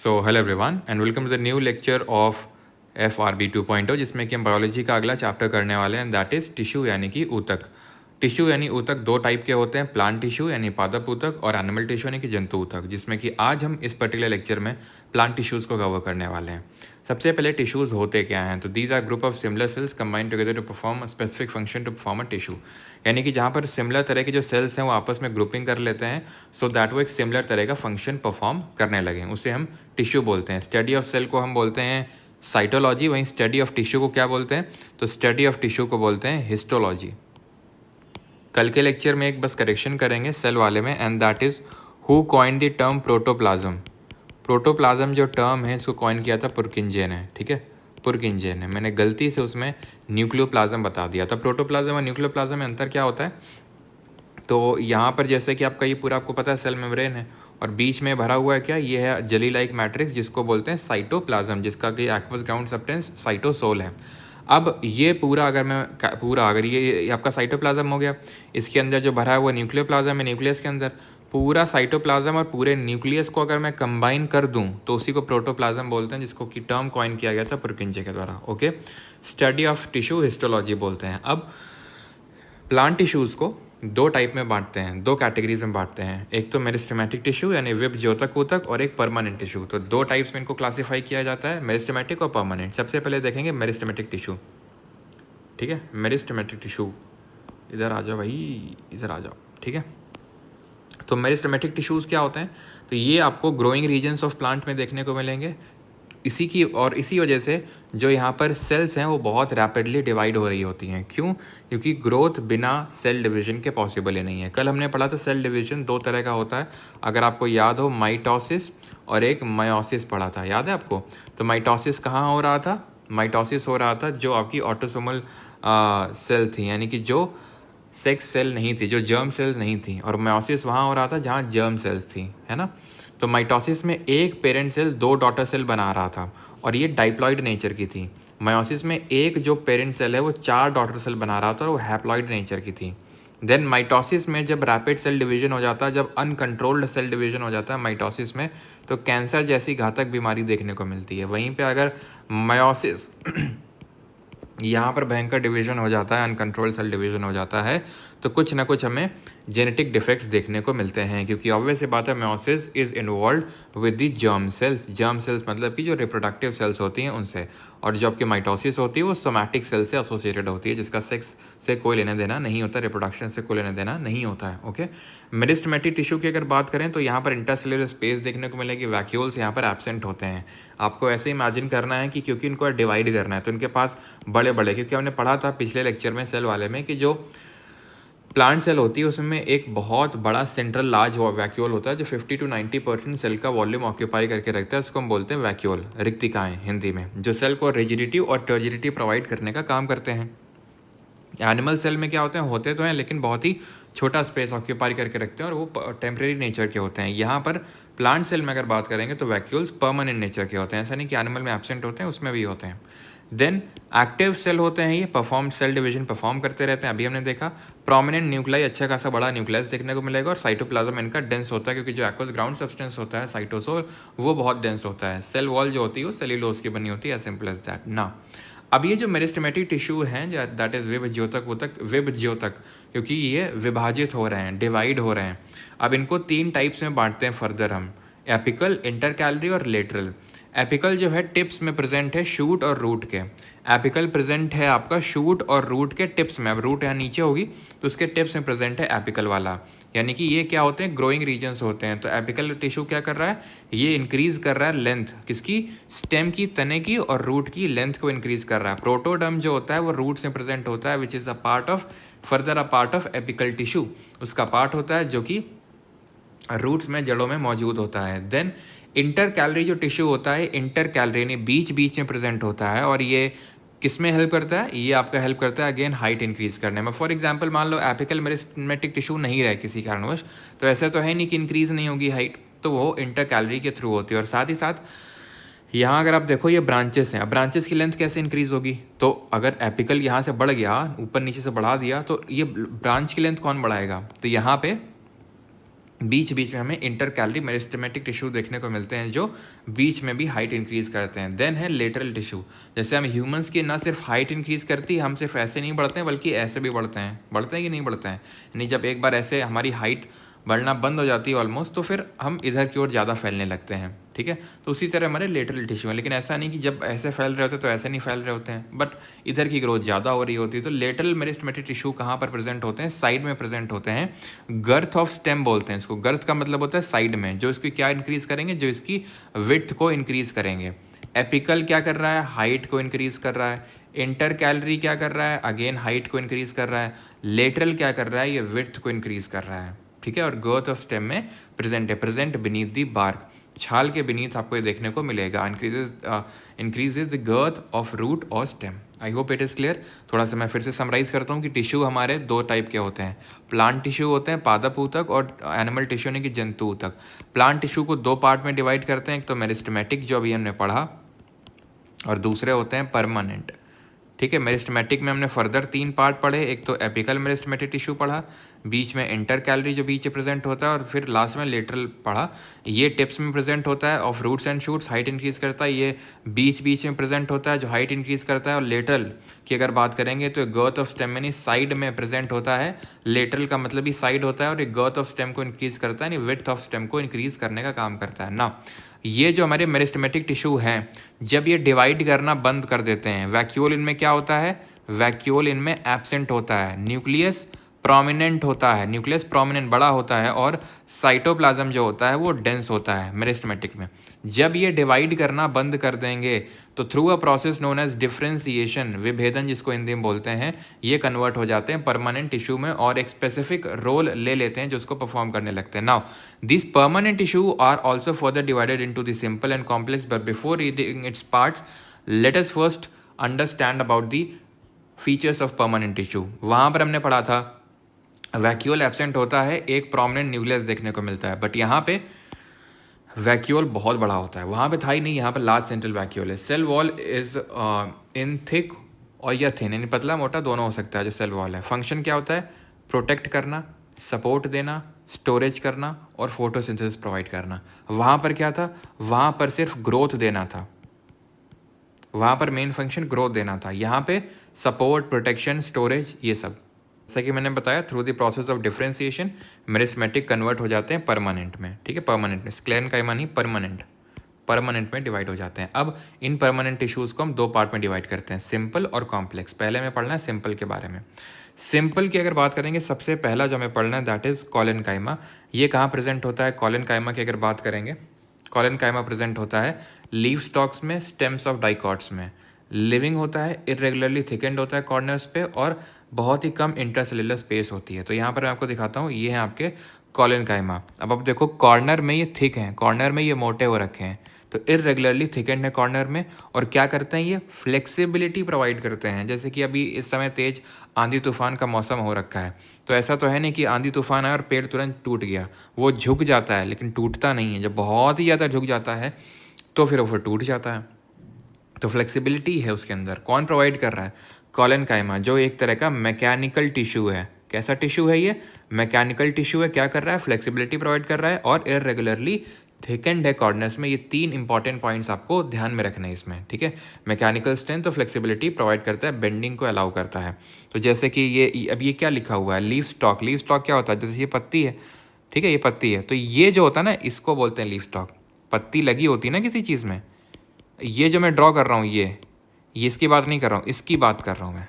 So hello everyone and welcome to the new lecture of FRB 2.0 जिसमें कि हम biology का अगला चैप्टर करने वाले हैं दैट इज़ टिश्यू यानी कि ऊतक। टिश्यू यानी ऊतक दो टाइप के होते हैं, प्लांट टिश्यू यानी पादप ऊतक और एनिमल टिश्यू यानी कि जंतु ऊतक, जिसमें कि आज हम इस पर्टिकुलर लेक्चर में प्लांट टिश्यूज़ को कवर करने वाले हैं। सबसे पहले टिश्यूज़ होते क्या हैं, तो these are group of similar cells combined together to perform a specific function to perform a tissue. यानी कि जहाँ पर सिमिलर तरह के जो सेल्स हैं वो आपस में ग्रुपिंग कर लेते हैं सो दैट वो एक सिमिलर तरह का फंक्शन परफॉर्म करने लगें, उसे हम टिश्यू बोलते हैं। स्टडी ऑफ सेल को हम बोलते हैं साइटोलॉजी, वहीं स्टडी ऑफ टिश्यू को क्या बोलते हैं, तो स्टडी ऑफ टिश्यू को बोलते हैं हिस्टोलॉजी। कल के लेक्चर में एक बस करेक्शन करेंगे सेल वाले में, and that is who coin the term protoplasm. Protoplasm जो टर्म है इसको कॉइन किया था पुरकिंजे ने, ठीक है, पुरकिंजे ने। मैंने गलती से उसमें न्यूक्लियोप्लाज्म बता दिया था। प्रोटोप्लाज्म और न्यूक्लियोप्लाज्म में अंतर क्या होता है, तो यहाँ पर जैसे कि आपका ये पूरा आपको पता है सेल मेम्ब्रेन है और बीच में भरा हुआ है क्या, ये है जेली लाइक मैट्रिक्स जिसको बोलते हैं साइटोप्लाज्म, जिसका कि एक्वस ग्राउंड सब्सटेंस साइटोसोल है। अब ये पूरा अगर ये आपका साइटोप्लाज्म हो गया, इसके अंदर जो भरा है वो न्यूक्लियोप्लाज्म है, न्यूक्लियस के अंदर पूरा साइटोप्लाज्म और पूरे न्यूक्लियस को अगर मैं कंबाइन कर दूं तो उसी को प्रोटोप्लाज्म बोलते हैं, जिसको कि टर्म कॉइन किया गया था पुरकिंजे के द्वारा। Okay, study of tissue histology बोलते हैं। अब प्लांट टिश्यूज़ को दो टाइप में बांटते हैं, दो कैटेगरीज में बांटते हैं, एक तो मेरिस्टेमेटिक टिश्यू यानी विभज्योतक ऊतक और एक परमानेंट टिश्यू। तो दो टाइप्स में इनको क्लासीफाई किया जाता है, मेरिस्टेमेटिक और परमानेंट। सबसे पहले देखेंगे मेरिस्टेमेटिक टिश्यू, ठीक है। मेरिस्टेमेटिक टिश्यू, इधर आ जाओ भाई, इधर आ जाओ, ठीक है। तो मेरिस्टेमेटिक टिश्यूज़ क्या होते हैं, तो ये आपको ग्रोइंग रीजन्स ऑफ प्लांट में देखने को मिलेंगे। इसी वजह से जो यहाँ पर सेल्स हैं वो बहुत रैपिडली डिवाइड हो रही होती हैं। क्यों? क्योंकि ग्रोथ बिना सेल डिवीजन के पॉसिबल ही नहीं है। कल हमने पढ़ा था सेल डिवीजन दो तरह का होता है, अगर आपको याद हो, माइटोसिस और एक मायोसिस पढ़ा था, याद है आपको? तो माइटोसिस कहाँ हो रहा था? माइटोसिस हो रहा था जो आपकी ऑटोसोमल सेल थी, यानी कि जो सेक्स सेल नहीं थी, जो जर्म सेल्स नहीं थी, और मायोसिस वहाँ हो रहा था जहाँ जर्म सेल्स थी, है ना। तो माइटोसिस में एक पेरेंट सेल दो डॉटर सेल बना रहा था और ये डाइप्लॉइड नेचर की थी। मायोसिस में एक जो पेरेंट सेल है वो चार डॉटर सेल बना रहा था और वो हैप्लॉइड नेचर की थी। देन माइटोसिस में जब रैपिड सेल डिवीजन हो जाता है, जब अनकंट्रोल्ड सेल डिवीजन हो जाता है माइटोसिस में, तो कैंसर जैसी घातक बीमारी देखने को मिलती है। वहीं पे अगर मायोसिस यहाँ पर भयंकर डिवीजन हो जाता है, अनकंट्रोल्ड सेल डिवीजन हो जाता है, तो कुछ ना कुछ हमें जेनेटिक डिफेक्ट्स देखने को मिलते हैं, क्योंकि ऑब्वियस बात है meiosis is involve with the germ cells. Germ cells मतलब कि जो रिप्रोडक्टिव सेल्स होती हैं उनसे, और जो आपकी माइटोसिस होती है वो सोमैटिक सेल से एसोसिएटेड होती है, जिसका सेक्स से कोई लेना देना नहीं होता, रिप्रोडक्शन से कोई लेना देना नहीं होता है। ओके, मेरिस्टेमेटिक टिश्यू की अगर बात करें तो यहाँ पर इंटरसेल्युलर स्पेस देखने को मिलेगी, वैक्यूल्स यहाँ पर एब्सेंट होते हैं। आपको ऐसे इमेजिन करना है कि क्योंकि इनको डिवाइड करना है तो इनके पास बड़े बड़े, क्योंकि हमने पढ़ा था पिछले लेक्चर में सेल वाले में कि जो प्लांट सेल होती है उसमें एक बहुत बड़ा सेंट्रल लार्ज वैक्यूल होता है जो 50 to 90% सेल का वॉल्यूम ऑक्यूपाई करके रखता है, उसको हम बोलते हैं वैक्यूल, रिक्तिकाएं हिंदी में, जो सेल को रिजिडिटी और टर्जिडिटी प्रोवाइड करने का काम करते हैं। एनिमल सेल में क्या होते तो हैं लेकिन बहुत ही छोटा स्पेस ऑक्यूपाई करके रखते हैं और वो टेम्परेरी नेचर के होते हैं। यहाँ पर प्लांट सेल में अगर बात करेंगे तो वैक्यूल्स परमानेंट नेचर के होते हैं, ऐसा नहीं कि एनिमल में एब्सेंट होते हैं, उसमें भी होते हैं। देन एक्टिव सेल होते हैं, ये परफॉर्म सेल डिवीजन परफॉर्म करते रहते हैं। अभी हमने देखा प्रोमिनेंट न्यूक्लाई, अच्छा खासा बड़ा न्यूक्लियस देखने को मिलेगा, और साइटोप्लाज्म इनका डेंस होता है क्योंकि जो एक्वस ग्राउंड सब्सटेंस होता है साइटोसोल वो बहुत डेंस होता है। सेल वॉल जो होती है वो सेल्यूलोज की बनी होती है, एज सिंपल एज दैट ना। अब ये जो मेरिस्टेमेटिक टिश्यू हैं दैट इज विभज्योतक ऊतक, विभज्योतक क्योंकि ये विभाजित हो रहे हैं, डिवाइड हो रहे हैं। अब इनको तीन टाइप्स में बांटते हैं फर्दर हम, एपिकल, इंटरकैलरी और लेटरल। एपिकल जो है टिप्स में प्रेजेंट है शूट और रूट के, एपिकल प्रेजेंट है आपका शूट और रूट के टिप्स में। अब रूट यहाँ नीचे होगी तो उसके टिप्स में प्रेजेंट है एपिकल वाला, यानी कि ये क्या होते हैं, ग्रोइंग रीजन्स होते हैं। तो एपिकल टिश्यू क्या कर रहा है, ये इंक्रीज कर रहा है लेंथ किसकी, स्टेम की, तने की, और रूट की लेंथ को इंक्रीज कर रहा है। प्रोटोडर्म जो होता है वो रूट से प्रेजेंट होता है, which is a part of apical tissue, उसका पार्ट होता है जो कि रूट्स में, जड़ों में मौजूद होता है। देन इंटर कैलरी जो टिश्यू होता है, इंटर कैलरी यानी बीच बीच में प्रेजेंट होता है, और ये किस में हेल्प करता है, ये आपका हेल्प करता है अगेन हाइट इंक्रीज करने में। फॉर एग्जांपल मान लो एपिकल मेरिस्टेमेटिक टिश्यू नहीं रहे किसी कारणवश, तो ऐसा तो है नहीं कि इंक्रीज नहीं होगी हाइट, तो वो इंटर कैलरी के थ्रू होती है। और साथ ही साथ यहाँ अगर आप देखो ये ब्रांचेस हैं, अब ब्रांचेस की लेंथ कैसे इंक्रीज होगी, तो अगर एपिकल यहाँ से बढ़ गया, ऊपर नीचे से बढ़ा दिया, तो ये ब्रांच की लेंथ कौन बढ़ाएगा, तो यहाँ पे बीच बीच में हमें इंटर कैलरी मेरिस्टेमेटिक टिश्यू देखने को मिलते हैं जो बीच में भी हाइट इंक्रीज करते हैं। देन है लेटरल टिश्यू, जैसे हम ह्यूमंस की ना सिर्फ हाइट इंक्रीज करती है, हम सिर्फ ऐसे नहीं बढ़ते हैं बल्कि ऐसे भी बढ़ते हैं कि नहीं बढ़ते हैं, यानी जब एक बार ऐसे हमारी हाइट बढ़ना बंद हो जाती है ऑलमोस्ट, तो फिर हम इधर की ओर ज़्यादा फैलने लगते हैं, ठीक है। तो उसी तरह हमारे लेटरल टिश्यू है, लेकिन ऐसा नहीं कि जब ऐसे फैल रहे होते तो ऐसे नहीं फैल रहे होते हैं, बट इधर की ग्रोथ ज़्यादा हो रही होती है। तो लेटरल मेरिस्टेमेटिक टिश्यू कहाँ पर प्रेजेंट होते हैं? साइड में प्रेजेंट होते हैं। गर्थ ऑफ स्टेम बोलते हैं इसको। गर्थ का मतलब होता है साइड में, जो इसकी क्या इंक्रीज करेंगे, जो इसकी विड्थ को इंक्रीज करेंगे। एपिकल क्या कर रहा है? हाइट को इंक्रीज कर रहा है। इंटर कैलरी क्या कर रहा है? अगेन हाइट को इंक्रीज कर रहा है। लेटरल क्या कर रहा है? ये विड्थ को इंक्रीज कर रहा है, ठीक है। और गर्थ ऑफ स्टेम में प्रेजेंट बिनीथ दी बार्क, छाल के बीनीथ आपको ये देखने को मिलेगा। Increases the girth of root और stem. I hope it is clear. थोड़ा सा मैं फिर से समराइज करता हूँ कि टिश्यू हमारे दो टाइप के होते हैं। प्लांट टिश्यू होते हैं पादप ऊतक, और एनिमल टिश्यू यानी कि जंतु ऊतक। प्लांट टिश्यू को दो पार्ट में डिवाइड करते हैं, एक तो मेरिस्टेमेटिक जो अभी हमने पढ़ा, और दूसरे होते हैं परमानेंट, ठीक है। मेरिस्टेमेटिक में हमने फर्दर 3 पार्ट पढ़े, एक तो एपिकल मेरिस्टेमेटिक टिश्यू पढ़ा, बीच में इंटर कैलरी जो बीच में प्रेजेंट होता है, और फिर लास्ट में लेटरल पढ़ा। ये टिप्स में प्रेजेंट होता है of roots and shoots, height increase करता है। ये बीच में प्रेजेंट होता है जो हाइट इंक्रीज करता है। और लेटरल की अगर बात करेंगे तो गर्थ ऑफ स्टेम यानी साइड में प्रेजेंट होता है। लेटरल का मतलब ही साइड होता है, और ये गर्थ ऑफ स्टेम को इंक्रीज करता है, यानी विड्थ ऑफ स्टेम को इंक्रीज करने का काम करता है ना। ये जो हमारे मेरिस्टेमेटिक टिश्यू हैं, जब ये डिवाइड करना बंद कर देते हैं, वैक्यूल इनमें क्या होता है? वैक्यूल इनमें एब्सेंट होता है। न्यूक्लियस प्रोमिनेंट होता है, न्यूक्लियस प्रोमिनेंट बड़ा होता है, और साइटोप्लाज्म जो होता है वो डेंस होता है मेरिस्टेमेटिक में। जब ये डिवाइड करना बंद कर देंगे तो through a process known as differentiation, विभेदन जिसको हिंदी में बोलते हैं, ये कन्वर्ट हो जाते हैं परमानेंट टिश्यू में और एक स्पेसिफिक रोल ले लेते हैं जो उसको परफॉर्म करने लगते हैं। Now this permanent tissue are also further divided into the simple and complex, but before reading its parts let us first understand about the features of permanent tissue. वहाँ पर हमने पढ़ा था वैक्यूल एब्सेंट होता है, एक प्रोमिनेंट न्यूक्लियस देखने को मिलता है, बट यहाँ पे वैक्यूल बहुत बड़ा होता है। वहाँ पे था ही नहीं, यहाँ पे लार्ज सेंट्रल वैक्यूल है। Cell wall is in thick और या थिन, यानी पतला मोटा दोनों हो सकता है जो सेल वॉल है। फंक्शन क्या होता है? प्रोटेक्ट करना, सपोर्ट देना, स्टोरेज करना और फोटोसिंथेसिस प्रोवाइड करना। वहाँ पर क्या था? वहाँ पर सिर्फ ग्रोथ देना था, वहाँ पर मेन फंक्शन ग्रोथ देना था। यहाँ पे सपोर्ट, प्रोटेक्शन, स्टोरेज, ये सब। जैसा कि मैंने बताया through the process of differentiation meristematic convert हो जाते हैं परमानेंट में, ठीक है। परमानेंट में स्क्लेरेन्काइमा नहीं, परमानेंट में डिवाइड हो जाते हैं। अब इन परमानेंट टिश्यूज़ को हम दो पार्ट में डिवाइड करते हैं, सिंपल और कॉम्प्लेक्स। पहले हमें पढ़ना है सिंपल के बारे में। सिंपल की अगर बात करेंगे, सबसे पहला जो हमें पढ़ना है दैट इज़ कॉलेनकाइमा। ये कहाँ प्रेजेंट होता है? कॉलेनकाइमा की अगर बात करेंगे, कॉलेनकाइमा प्रेजेंट होता है लीव स्टॉक्स में, स्टेम्स ऑफ डाइकॉट्स में। लिविंग होता है, इरेगुलरली थिकेंड होता है कॉर्नर्स पे, और बहुत ही कम इंट्रासेलुलर स्पेस होती है। तो यहाँ पर मैं आपको दिखाता हूँ, ये है आपके कॉलेनकाइमा। अब आप देखो कॉर्नर में ये थिक हैं, कॉर्नर में ये मोटे हो रखे हैं, तो इरेगुलरली थिकेंड है कॉर्नर में। और क्या करते हैं? ये फ्लेक्सिबिलिटी प्रोवाइड करते हैं। जैसे कि अभी इस समय तेज आंधी तूफान का मौसम हो रखा है, तो ऐसा तो है नहीं कि आंधी तूफान आया और पेड़ तुरंत टूट गया। वो झुक जाता है लेकिन टूटता नहीं है। जब बहुत ही ज़्यादा झुक जाता है तो फिर वो फिर टूट जाता है। तो फ्लेक्सिबिलिटी है उसके अंदर। कौन प्रोवाइड कर रहा है? कॉलेनकाइमा, जो एक तरह का मैकेनिकल टिश्यू है। कैसा टिश्यू है ये? मैकेनिकल टिश्यू है। क्या कर रहा है? फ्लेक्सिबिलिटी प्रोवाइड कर रहा है और इरेगुलरली थिकेंड है कॉर्नर्स में। ये 3 इंपॉर्टेंट पॉइंट्स आपको ध्यान में रखना है इसमें, ठीक है। मैकेनिकल स्ट्रेंथ और फ्लेक्सिबिलिटी प्रोवाइड करता है, बेंडिंग को अलाउ करता है। तो जैसे कि ये अब ये क्या लिखा हुआ है? Leaf stock. लीफ स्टॉक क्या होता है? जैसे ये पत्ती है, ठीक है, ये पत्ती है, तो ये जो होता है ना, इसको बोलते हैं लीफ स्टॉक। पत्ती लगी होती है ना किसी चीज़ में। ये जो मैं ड्रॉ कर रहा हूँ, ये इसकी बात नहीं कर रहा हूँ, इसकी बात कर रहा हूँ मैं।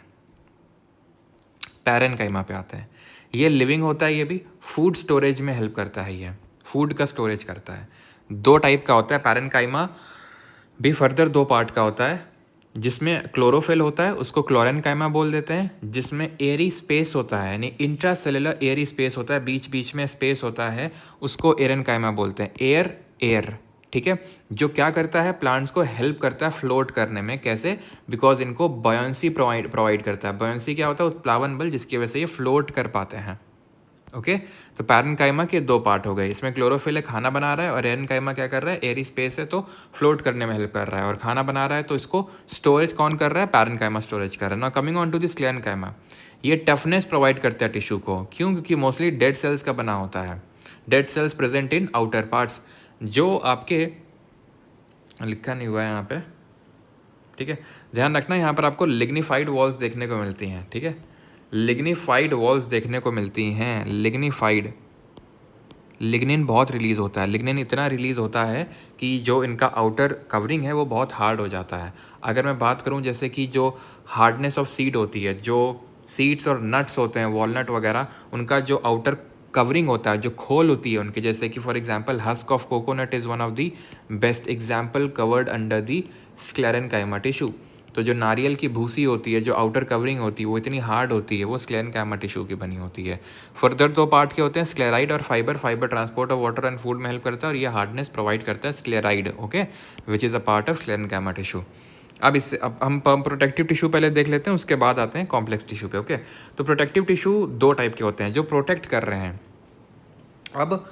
पैरेनकाइमा पे आते हैं। ये लिविंग होता है, ये भी फूड स्टोरेज में हेल्प करता है, ये फूड का स्टोरेज करता है। 2 टाइप का होता है पैरेनकाइमा भी, फर्दर 2 पार्ट का होता है। जिसमें क्लोरोफिल होता है उसको क्लोरेनकाइमा बोल देते हैं। जिसमें एयरी स्पेस होता है, यानी इंट्रासेलुलर एयरी स्पेस होता है, बीच बीच में स्पेस होता है, उसको एरेनकाइमा बोलते हैं। एयर, ठीक है, जो क्या करता है? प्लांट्स को हेल्प करता है फ्लोट करने में। कैसे? बिकॉज इनको बॉयंसी प्रोवाइड करता है। बॉयंसी क्या होता है? उत्प्लावन बल, जिसकी वजह से ये फ्लोट कर पाते हैं। ओके, तो पैरेनकाइमा के 2 पार्ट हो गए। इसमें क्लोरोफिल है, खाना बना रहा है, और एरेनकाइमा क्या कर रहा है? एयरी स्पेस है तो फ्लोट करने में हेल्प कर रहा है, और खाना बना रहा है तो इसको स्टोरेज कौन कर रहा है? पैरेनकाइमा स्टोरेज कर रहा है। Now coming on to this sclerenchyma, ये टफनेस प्रोवाइड करता है टिश्यू को। क्यों? क्योंकि मोस्टली डेड सेल्स का बना होता है। Dead cells present in outer parts, जो आपके लिखा नहीं हुआ है यहाँ पे, ठीक है, ध्यान रखना यहाँ पर आपको लिग्निफाइड वॉल्स देखने को मिलती हैं, ठीक है, लिग्निफाइड वॉल्स देखने को मिलती हैं। लिग्निफाइड, लिग्निन बहुत रिलीज़ होता है, लिग्निन इतना रिलीज़ होता है कि जो इनका आउटर कवरिंग है वो बहुत हार्ड हो जाता है। अगर मैं बात करूं जैसे कि जो हार्डनेस ऑफ सीड होती है, जो सीड्स और नट्स होते हैं वॉलनट वगैरह, उनका जो आउटर कवरिंग होता है, जो खोल होती है उनके, जैसे कि for example husk of coconut is one of the best example covered under the sclerenchyma tissue. तो जो नारियल की भूसी होती है, जो आउटर कवरिंग होती है, वो इतनी हार्ड होती है, वो स्क्लेरेनकाइमा टिश्यू की बनी होती है। फर्दर दो पार्ट के होते हैं, स्क्लेराइड और fibre. Fibre transport of water and food में हेल्प करता है और ये हार्डनेस प्रोवाइड करता है, sclereid, okay, which is a part of sclerenchyma tissue. अब हम प्रोटेक्टिव टिश्यू पहले देख लेते हैं, उसके बाद आते हैं कॉम्प्लेक्स टिश्यू पे, ओके। तो प्रोटेक्टिव टिश्यू दो टाइप के होते हैं जो प्रोटेक्ट कर रहे हैं। अब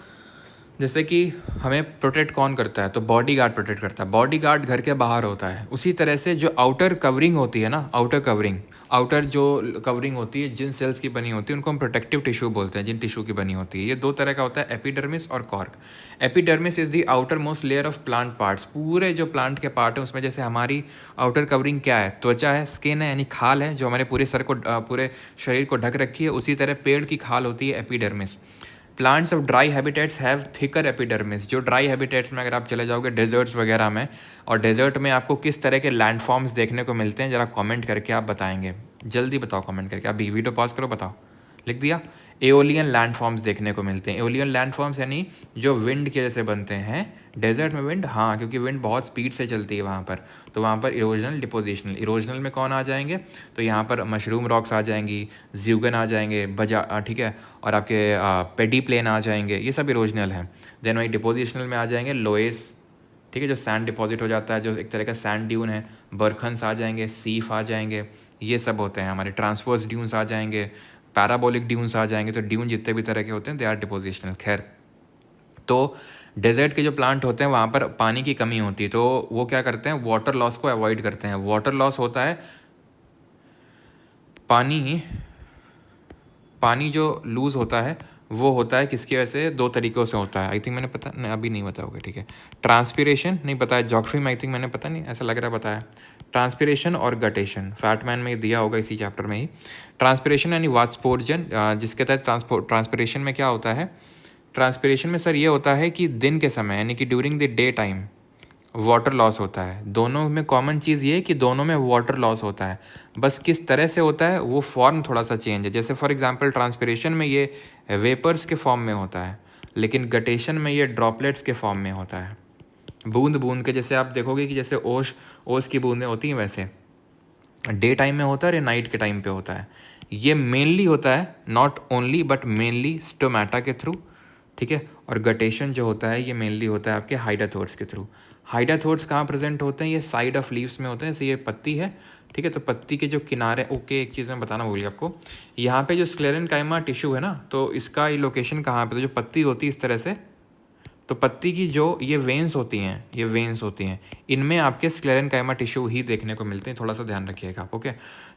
जैसे कि हमें प्रोटेक्ट कौन करता है, तो बॉडी गार्ड प्रोटेक्ट करता है, बॉडी गार्ड घर के बाहर होता है। उसी तरह से जो आउटर कवरिंग होती है ना, आउटर कवरिंग, आउटर जो कवरिंग होती है जिन सेल्स की बनी होती है उनको हम प्रोटेक्टिव टिश्यू बोलते हैं, जिन टिश्यू की बनी होती है। ये दो तरह का होता है, एपिडर्मिस और cork. Epidermis is the outer most layer of plant parts. पूरे जो प्लांट के पार्ट हैं उसमें जैसे हमारी आउटर कवरिंग क्या है, त्वचा है, स्किन है यानी खाल है जो हमारे पूरे सर को, पूरे शरीर को ढक रखी है, उसी तरह पेड़ की खाल होती है epidermis. Plants of dry habitats have thicker epidermis. जो ड्राई हैबिटेट्स में अगर आप चले जाओगे डेजर्ट्स वगैरह में, और डेजर्ट में आपको किस तरह के लैंडफॉर्म्स देखने को मिलते हैं, ज़रा कमेंट करके आप बताएंगे, जल्दी बताओ कमेंट करके। अभी वीडियो पॉज करो, बताओ, लिख दिया। एओलियन लैंडफॉर्म्स देखने को मिलते हैं। एओलियन लैंडफॉर्म्स यानी जो विंड के जैसे बनते हैं। डेजर्ट में विंड, हाँ, क्योंकि विंड बहुत स्पीड से चलती है वहाँ पर, तो वहाँ पर इरोजनल, डिपोजिशनल। इरोजनल में कौन आ जाएंगे, तो यहाँ पर मशरूम रॉक्स आ जाएंगी, ज्यूगन आ जाएंगे, ठीक है, और आपके पेडी प्लेन आ जाएंगे, ये सब इरोजनल हैं। देन वही डिपोजिशनल में आ जाएंगे लोएस, ठीक है, जो सैंड डिपॉजिट हो जाता है, जो एक तरह का सैंड ड्यून है। बर्खन्स आ जाएंगे, सीफ आ जाएंगे, ये सब होते हैं हमारे। ट्रांसवर्स ड्यून्स आ जाएंगे, पैराबोलिक ड्यून्स आ जाएंगे। तो ड्यून जितने भी तरह के होते हैं दे आर डिपोजिशनल। खैर, तो डेजर्ट के जो प्लांट होते हैं वहाँ पर पानी की कमी होती है, तो वो क्या करते हैं, वाटर लॉस को अवॉइड करते हैं। वाटर लॉस होता है, पानी जो लूज़ होता है वो होता है किसकी वजह से, दो तरीक़ों से होता है। आई थिंक मैंने पता नहीं, अभी नहीं बताओगे, ठीक है। ट्रांसपीरेशन नहीं बताया, ज्योग्राफी में आई थिंक मैंने पता नहीं, ऐसा लग रहा है बताया। ट्रांसपीरेशन और गटेशन, फैटमैन में दिया होगा इसी चैप्टर में ही। ट्रांसपीरेशन यानी वास्पोर्जन, जिसके तहत ट्रांसपीरेशन में क्या होता है, ट्रांसपीरेशन में सर ये होता है कि दिन के समय यानी कि during the day time water loss होता है। दोनों में कॉमन चीज़ ये है कि दोनों में वाटर लॉस होता है, बस किस तरह से होता है वो फॉर्म थोड़ा सा चेंज है। जैसे फॉर एग्जांपल ट्रांसपीरेशन में ये वेपर्स के फॉर्म में होता है, लेकिन गटेशन में ये ड्रॉपलेट्स के फॉर्म में होता है। बूंद बूंद के, जैसे आप देखोगे कि जैसे ओस की बूंदें होती हैं वैसे डे टाइम में होता है या नाइट के टाइम पे होता है। ये मेनली होता है, not only but mainly stomata के थ्रू, ठीक है। और गटेशन जो होता है ये मेनली होता है आपके हाइडाथोर्स के थ्रू। हाइडाथोर्स कहाँ प्रेजेंट होते हैं, ये साइड ऑफ लीव्स में होते हैं। जैसे ये पत्ती है, ठीक है, तो पत्ती के जो किनारे, ओके, एक चीज़ मैं बताना भूल गया आपको, यहाँ पे जो स्क्लेरेनकाइमा टिश्यू है ना, तो इसका ये लोकेशन कहाँ पे, तो जो पत्ती होती है इस तरह से, तो पत्ती की जो ये वेन्स होती हैं, ये वेन्स होती हैं, इनमें आपके स्क्लेरेनकाइमा टिश्यू ही देखने को मिलते हैं। थोड़ा सा ध्यान रखिएगा आप, ओके।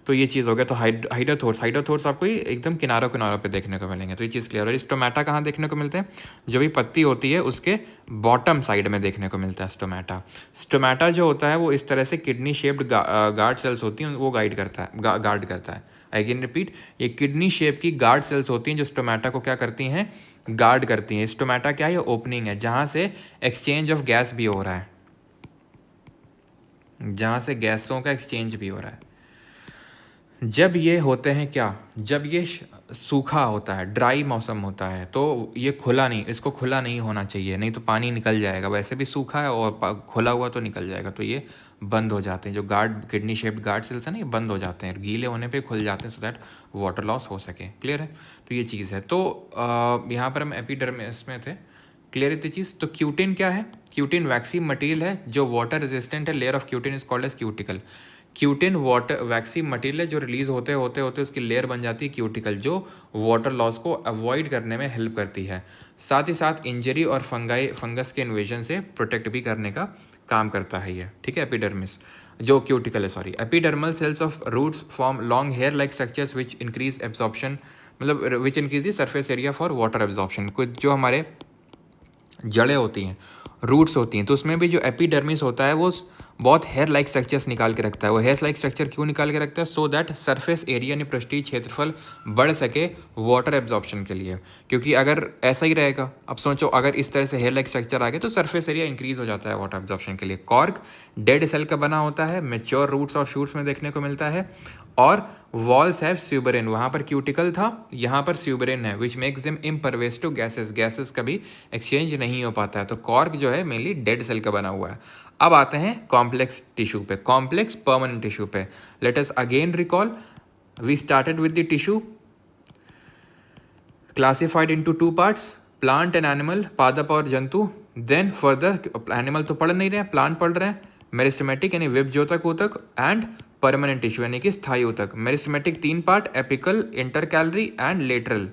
तो ये चीज़ हो गया। तो हाइडाथोर्स आपको ये एकदम किनारों पे देखने को मिलेंगे, तो ये चीज़ क्लियर है। स्टोमेटा कहाँ देखने को मिलते हैं, जो भी पत्ती होती है उसके बॉटम साइड में देखने को मिलता है स्टोमेटा। स्टोमेटा जो होता है वो इस तरह से किडनी शेप्ड गार्ड सेल्स होती हैं, वो गार्ड करता है। अगेन रिपीट, ये किडनी शेप की गार्ड सेल्स होती हैं जो स्टोमेटा को क्या करती हैं, गार्ड करती हैं। स्टोमेटा क्या है, ये ओपनिंग है जहाँ से एक्सचेंज ऑफ गैस भी हो रहा है, जहाँ से गैसों का एक्सचेंज भी हो रहा है। जब ये होते हैं क्या, जब ये सूखा होता है, ड्राई मौसम होता है, तो ये खुला नहीं, इसको खुला नहीं होना चाहिए, नहीं तो पानी निकल जाएगा। वैसे भी सूखा है और खुला हुआ तो निकल जाएगा, तो ये बंद हो जाते हैं। जो किडनी शेप्ड गार्ड सेल्स है ना, ये बंद हो जाते हैं, गीले होने पे खुल जाते हैं, सो दैट वाटर लॉस हो सके। क्लियर है, तो ये चीज़ है। तो यहाँ पर हम एपिडर्मिस में थे, क्लियर है चीज़। तो क्यूटिन क्या है, क्यूटिन वैक्सीन मटेरियल है जो वाटर रेजिस्टेंट है। Layer of cutin is called as cuticle. Cutin water waxy material है जो रिलीज होते होते उसकी लेयर बन जाती है क्यूटिकल, जो वाटर लॉस को अवॉइड करने में हेल्प करती है। साथ ही साथ इंजरी और फंगस के इन्वेजन से प्रोटेक्ट भी करने का काम करता है ये, ठीक है। एपिडर्मिस जो क्यूटिकल है, sorry. Epidermal cells of roots form long hair like structures which increase absorption मतलब which increase the surface area for water absorption. कुछ जो हमारे जड़ें होती हैं, रूट्स होती हैं, तो उसमें भी जो एपिडर्मिस होता है वो बहुत हेयर लाइक स्ट्रक्चर्स निकाल के रखता है। वो हेयर लाइक स्ट्रक्चर क्यों निकाल के रखता है? सो दैट सरफेस एरिया यानी पृष्ठीय क्षेत्रफल बढ़ सके वाटर एब्जॉर्प्शन के लिए। क्योंकि अगर ऐसा ही रहेगा, अब सोचो अगर इस तरह से हेयर लाइक स्ट्रक्चर आ गए तो सरफेस एरिया इंक्रीज हो जाता है वाटर एब्जॉर्प्शन के लिए। कॉर्क डेड सेल का बना होता है, मेच्योर रूट्स और शूट्स में देखने को मिलता है। और वॉल्स हैव स्यूबरेन, वहाँ पर क्यूटिकल था, यहाँ पर स्यूबरेन है, which makes them impervious to gases, gases कभी एक्सचेंज नहीं हो पाता है। तो कॉर्क जो है मेनली डेड सेल का बना हुआ है। अब आते हैं कॉम्प्लेक्स टिश्यू पे, कॉम्प्लेक्स परमानेंट टिश्यू पे। Let us again recall, we started with the tissue classified into two parts, plant and animal, पादप और जंतु। देन फर्दर, एनिमल तो पढ़ नहीं रहे हैं, प्लांट पढ़ रहे हैं। मेरिस्टेमेटिक यानी विभज्योतक ऊतक एंड परमानेंट टिश्यू यानी कि स्थायी ऊतक। Meristematic 3 part, apical, intercalary and lateral.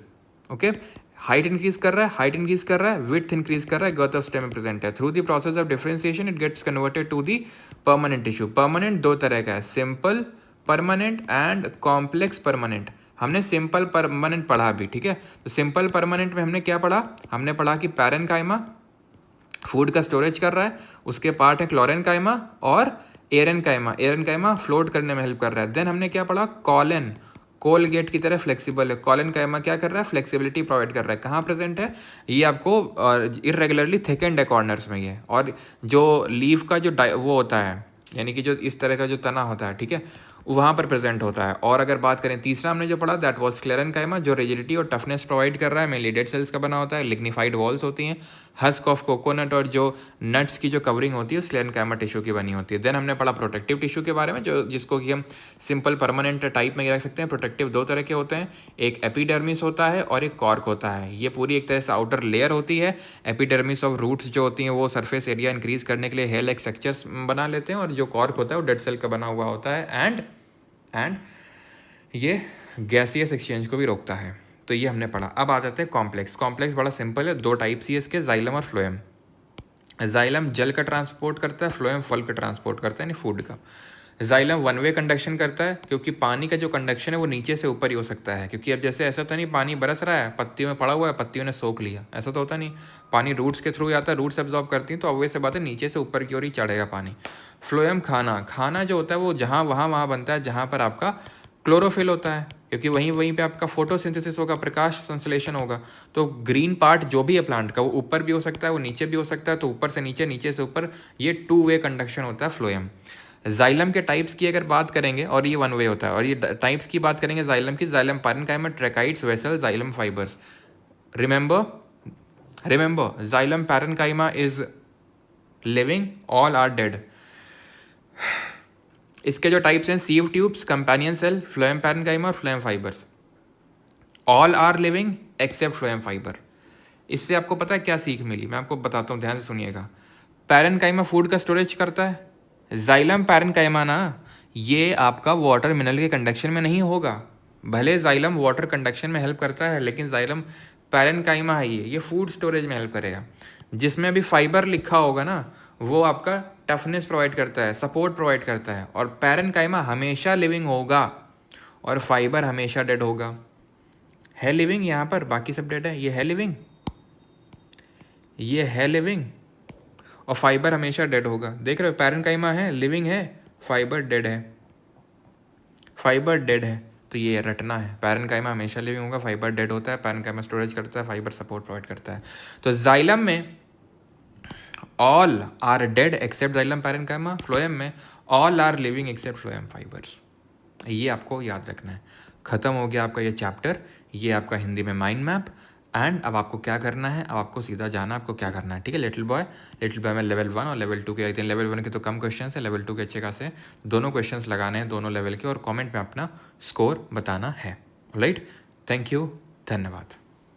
Okay, height increase कर रहा है, हाइट इंक्रीज कर रहा है, विड्थ इंक्रीज कर रहा है, गर्थ ऑफ स्टेम में प्रेजेंट है। Through the process of differentiation it gets converted to the permanent tissue. Permanent 2 तरह का है, simple permanent and complex permanent. हमने सिंपल परमानेंट पढ़ा अभी, ठीक है। तो सिंपल परमानेंट में हमने क्या पढ़ा? हमने पढ़ा कि पैरेनकाइमा फूड का स्टोरेज कर रहा है, उसके पार्ट है क्लोरेनकाइमा और एरेनकाइमा। एरेनकाइमा फ्लोट करने में हेल्प कर रहा है। देन हमने क्या पढ़ा? कॉलन, कोलगेट की तरह फ्लेक्सिबल है। कॉलेनकाइमा क्या कर रहा है? फ्लेक्सिबिलिटी प्रोवाइड कर रहा है। कहाँ प्रेजेंट है? ये आपको इरेगुलरली थिकेंड है कॉर्नर्स में ये। और जो लीफ का जो वो होता है, यानी कि जो इस तरह का जो तना होता है, ठीक है, वहाँ पर प्रेजेंट होता है। और अगर बात करें तीसरा हमने जो पढ़ा, दैट वाज स्क्लेरेनकाइमा, जो रिजिडिटी और टफनेस प्रोवाइड कर रहा है, मेनली डेड सेल्स का बना होता है। लिग्निफाइड वॉल्स होती हैं। हस्क ऑफ कोकोनट और जो नट्स की जो कवरिंग होती है स्क्लेरेनकाइमा टिश्यू की बनी होती है। देन हमने पढ़ा प्रोटेक्टिव टिश्यू के बारे में, जो जिसको कि हम सिंपल परमानेंट टाइप में रख सकते हैं। प्रोटेक्टिव 2 तरह के होते हैं, एक एपिडर्मिस होता है और एक कॉर्क होता है। ये पूरी एक तरह से आउटर लेयर होती है। एपिडर्मिस ऑफ रूट्स जो होती हैं वो सरफेस एरिया इंक्रीज करने के लिए हेयर लाइक स्ट्रक्चर्स बना लेते हैं, और जो कॉर्क होता है वो डेड सेल का बना हुआ होता है एंड ये गैसियस एक्सचेंज को भी रोकता है। तो ये हमने पढ़ा। अब आ जाते हैं कॉम्प्लेक्स। कॉम्प्लेक्स बड़ा सिंपल है, 2 टाइप्स ही है इसके, जाइलम और फ्लोएम। जाइलम जल का ट्रांसपोर्ट करता है, फ्लोएम फल का ट्रांसपोर्ट करता है, यानी फूड का। जाइलम 1 वे कंडक्शन करता है, क्योंकि पानी का जो कंडक्शन है वो नीचे से ऊपर ही हो सकता है। क्योंकि अब जैसे ऐसा तो नहीं पानी बरस रहा है, पत्तियों में पड़ा हुआ है, पत्तियों ने सोख लिया, ऐसा तो होता नहीं। पानी रूट्स के थ्रू आता है, रूट्स एब्जॉर्ब करती हैं, तो ऑब्वियस से बात है नीचे से ऊपर की ओर ही चढ़ेगा पानी। फ्लोएम खाना जो होता है वो जहाँ वहाँ बनता है जहाँ पर आपका क्लोरोफिल होता है, क्योंकि वहीं पे आपका फोटोसिंथेसिस होगा, प्रकाश संश्लेषण होगा। तो ग्रीन पार्ट जो भी है प्लांट का, वो ऊपर भी हो सकता है, वो नीचे भी हो सकता है। तो ऊपर से नीचे, नीचे से ऊपर, ये 2 वे कंडक्शन होता है फ्लोएम। जाइलम के टाइप्स की अगर बात करेंगे, और ये 1 वे होता है, और ये टाइप्स की बात करेंगे जाइलम की, xylem parenchyma, tracheids, vessel, xylem fibres. Remember xylem parenchyma is living, all are dead. इसके जो टाइप्स हैं, sieve tubes, companion cell, phloem parenchyma और phloem fibres. All are living except phloem fibre. इससे आपको पता है क्या सीख मिली? मैं आपको बताता हूँ, ध्यान से सुनिएगा। पैरेनकाइमा फूड का स्टोरेज करता है, जाइलम पैरेनकाइमा ना, ये आपका वाटर मिनरल के कंडक्शन में नहीं होगा। भले जाइलम वाटर कंडक्शन में हेल्प करता है, लेकिन जाइलम पैरेनकाइमा है ये फूड स्टोरेज में हेल्प करेगा। जिसमें भी फाइबर लिखा होगा ना, वो आपका टफनेस प्रोवाइड करता है, सपोर्ट प्रोवाइड करता है। और पैरेनकाइमा हमेशा लिविंग होगा और फाइबर हमेशा डेड होगा। है लिविंग यहाँ पर, बाकी सब डेड है, ये है लिविंग, ये है लिविंग, और फाइबर हमेशा डेड होगा। देख रहे हो, पैरेनकाइमा है, लिविंग है, फाइबर डेड है, फाइबर डेड है। तो ये रटना है, पैरेनकाइमा हमेशा लिविंग होगा, फाइबर डेड होता है, पैरेनकाइमा स्टोरेज करता है, फाइबर सपोर्ट प्रोवाइड करता है। तो जाइलम में all are dead except xylem parenchyma, phloem में all are living except phloem fibres. ये आपको याद रखना है। खत्म हो गया आपका ये चैप्टर, ये आपका हिंदी में माइंड मैप। एंड अब आपको क्या करना है? अब आपको सीधा जाना, आपको क्या करना है, ठीक है। लिटिल बॉय में लेवल 1 और लेवल 2 के, लेवल 1 के तो कम क्वेश्चन है, लेवल 2 के अच्छे खासे दोनों क्वेश्चंस लगाने हैं, दोनों लेवल के, और कमेंट में अपना स्कोर बताना है। राइट, थैंक यू, धन्यवाद।